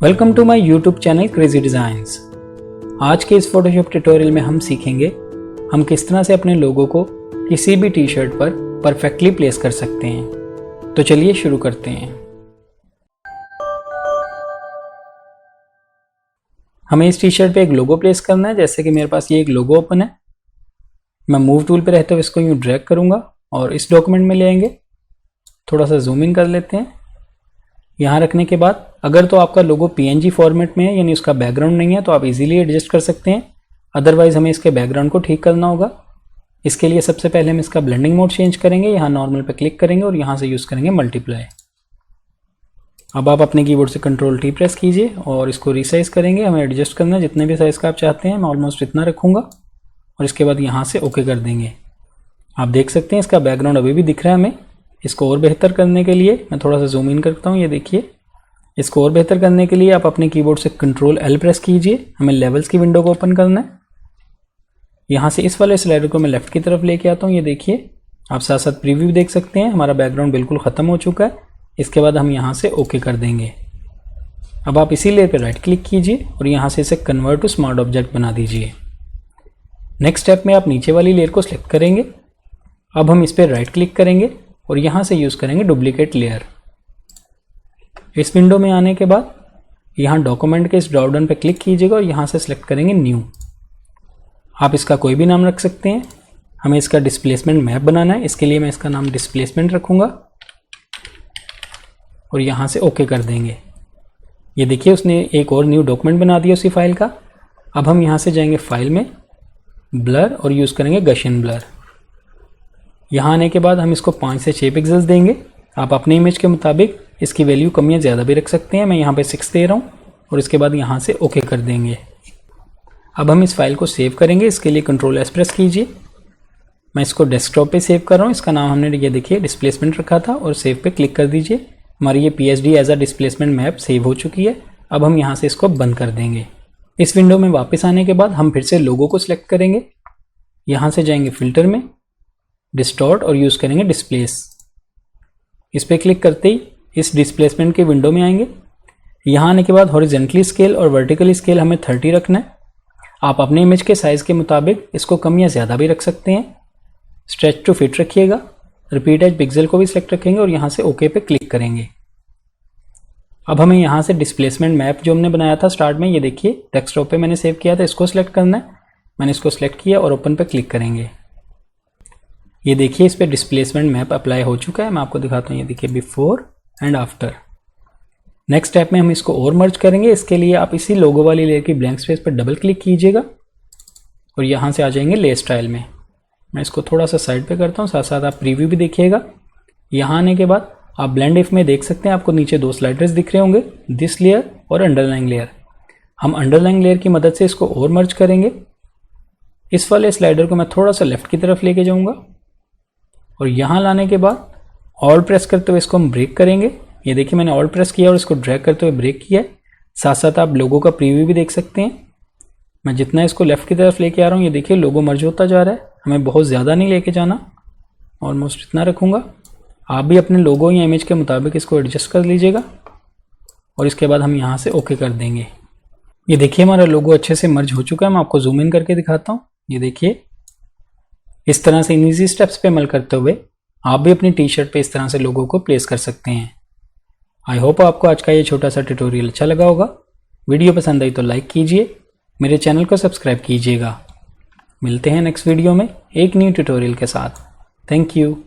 Welcome to my YouTube channel crazy designs. आज के इस फोटोशॉप ट्यूटोरियल में हम सीखेंगे हम किस तरह से अपने लोगो को किसी भी टी शर्ट पर परफेक्टली प्लेस कर सकते हैं। तो चलिए शुरू करते हैं। हमें इस टी शर्ट पे एक लोगो प्लेस करना है। जैसे कि मेरे पास ये एक लोगो ओपन है, मैं मूव टूल पे रहते हुए इसको यूँ ड्रैग करूँगा और इस डॉक्यूमेंट में ले आएंगे। थोड़ा सा जूम इन कर लेते हैं। यहाँ रखने के बाद अगर तो आपका लोगो PNG फॉर्मेट में है, यानी उसका बैकग्राउंड नहीं है, तो आप इजीली एडजस्ट कर सकते हैं। अदरवाइज हमें इसके बैकग्राउंड को ठीक करना होगा। इसके लिए सबसे पहले हम इसका ब्लेंडिंग मोड चेंज करेंगे। यहाँ नॉर्मल पे क्लिक करेंगे और यहाँ से यूज़ करेंगे मल्टीप्लाई। अब आप अपने कीबोर्ड से Ctrl+T प्रेस कीजिए और इसको रिसाइज करेंगे। हमें एडजस्ट करना है जितने भी साइज़ का आप चाहते हैं। मैं ऑलमोस्ट इतना रखूँगा और इसके बाद यहाँ से ओके कर देंगे। आप देख सकते हैं इसका बैकग्राउंड अभी भी दिख रहा है हमें। इसको और बेहतर करने के लिए मैं थोड़ा सा जूम इन करता हूँ। ये देखिए, इसको और बेहतर करने के लिए आप अपने कीबोर्ड से Ctrl+L प्रेस कीजिए। हमें लेवल्स की विंडो को ओपन करना है। यहाँ से इस वाले स्लाइडर को मैं लेफ्ट की तरफ लेके आता हूँ। ये देखिए, आप साथ साथ प्रीव्यू देख सकते हैं। हमारा बैकग्राउंड बिल्कुल ख़त्म हो चुका है। इसके बाद हम यहाँ से ओके कर देंगे। अब आप इसी लेयर पर राइट क्लिक कीजिए और यहाँ से इसे कन्वर्ट टू स्मार्ट ऑब्जेक्ट बना दीजिए। नेक्स्ट स्टेप में आप नीचे वाली लेयर को सिलेक्ट करेंगे। अब हम इस पर राइट क्लिक करेंगे और यहाँ से यूज़ करेंगे डुप्लीकेट लेयर। इस विंडो में आने के बाद यहाँ डॉक्यूमेंट के इस ड्रॉप डाउन पर क्लिक कीजिएगा और यहाँ से सिलेक्ट करेंगे न्यू। आप इसका कोई भी नाम रख सकते हैं। हमें इसका डिस्प्लेसमेंट मैप बनाना है, इसके लिए मैं इसका नाम डिस्प्लेसमेंट रखूँगा और यहाँ से ओके कर देंगे। ये देखिए, उसने एक और न्यू डॉक्यूमेंट बना दिया उसी फाइल का। अब हम यहाँ से जाएंगे फाइल में, ब्लर, और यूज़ करेंगे गशियन ब्लर। यहाँ आने के बाद हम इसको 5 से 6 पिक्सल्स देंगे। आप अपने इमेज के मुताबिक इसकी वैल्यू कम या ज़्यादा भी रख सकते हैं। मैं यहाँ पे 6 दे रहा हूँ और इसके बाद यहाँ से ओके कर देंगे। अब हम इस फाइल को सेव करेंगे। इसके लिए Ctrl+S प्रेस कीजिए। मैं इसको डेस्कटॉप पे सेव कर रहा हूँ। इसका नाम हमने ये देखिए डिस्प्लेसमेंट रखा था और सेव पे क्लिक कर दीजिए। हमारी ये PSD as a displacement map save हो चुकी है। अब हम यहाँ से इसको बंद कर देंगे। इस विंडो में वापस आने के बाद हम फिर से लोगो को सिलेक्ट करेंगे। यहाँ से जाएंगे फिल्टर में, डिस्टॉर्ट, और यूज़ करेंगे डिस्प्लेस। इस पर क्लिक करते ही इस डिस्प्लेसमेंट के विंडो में आएंगे। यहाँ आने के बाद हॉरिजेंटली स्केल और वर्टिकली स्केल हमें 30 रखना है। आप अपने इमेज के साइज़ के मुताबिक इसको कम या ज़्यादा भी रख सकते हैं। स्ट्रेच टू फिट रखिएगा। रिपीट एज पिक्सल को भी सिलेक्ट रखेंगे और यहाँ से ओके पे क्लिक करेंगे। अब हमें यहाँ से डिस्प्लेसमेंट मैप जो हमने बनाया था स्टार्ट में, ये देखिए डेस्कटॉप पे मैंने सेव किया था, इसको सिलेक्ट करना है। मैंने इसको सिलेक्ट किया और ओपन पे क्लिक करेंगे। ये देखिए, इस पर डिस्प्लेसमेंट मैप अप्लाई हो चुका है। मैं आपको दिखाता हूँ। ये देखिए before and after. Next step में हम इसको और मर्ज करेंगे। इसके लिए आप इसी लोगो वाली लेयर की ब्लैंक स्पेस पर डबल क्लिक कीजिएगा और यहाँ से आ जाएंगे लेयर स्टाइल में। मैं इसको थोड़ा सा साइड पे करता हूँ, साथ साथ आप प्रीव्यू भी देखिएगा। यहाँ आने के बाद आप ब्लेंड इफ में देख सकते हैं, आपको नीचे 2 स्लाइडर्स दिख रहे होंगे, दिस लेयर और अंडरलाइंग लेयर। हम अंडरलाइंग लेयर की मदद से इसको और मर्ज करेंगे। इस वाले स्लाइडर को मैं थोड़ा सा लेफ्ट की तरफ लेके जाऊँगा और यहाँ लाने के बाद ऑल्ट प्रेस करते हुए इसको हम ब्रेक करेंगे। ये देखिए, मैंने ऑल्ट प्रेस किया और इसको ड्रैग करते हुए ब्रेक किया है। साथ साथ आप लोगो का प्रीव्यू भी देख सकते हैं। मैं जितना इसको लेफ्ट की तरफ लेके आ रहा हूँ, ये देखिए लोगो मर्ज होता जा रहा है। हमें बहुत ज़्यादा नहीं लेके जाना, ऑलमोस्ट इतना रखूँगा। आप भी अपने लोगो या इमेज के मुताबिक इसको एडजस्ट कर लीजिएगा और इसके बाद हम यहाँ से ओके कर देंगे। ये देखिए, हमारा लोगो अच्छे से मर्ज हो चुका है। मैं आपको जूम इन करके दिखाता हूँ। ये देखिए, इस तरह से इन ईजी स्टेप्स पे अमल करते हुए आप भी अपनी टी शर्ट पे इस तरह से लोगों को प्लेस कर सकते हैं। आई होप आपको आज का ये छोटा सा ट्यूटोरियल अच्छा लगा होगा। वीडियो पसंद आई तो लाइक कीजिए, मेरे चैनल को सब्सक्राइब कीजिएगा। मिलते हैं नेक्स्ट वीडियो में एक न्यू ट्यूटोरियल के साथ। Thank you.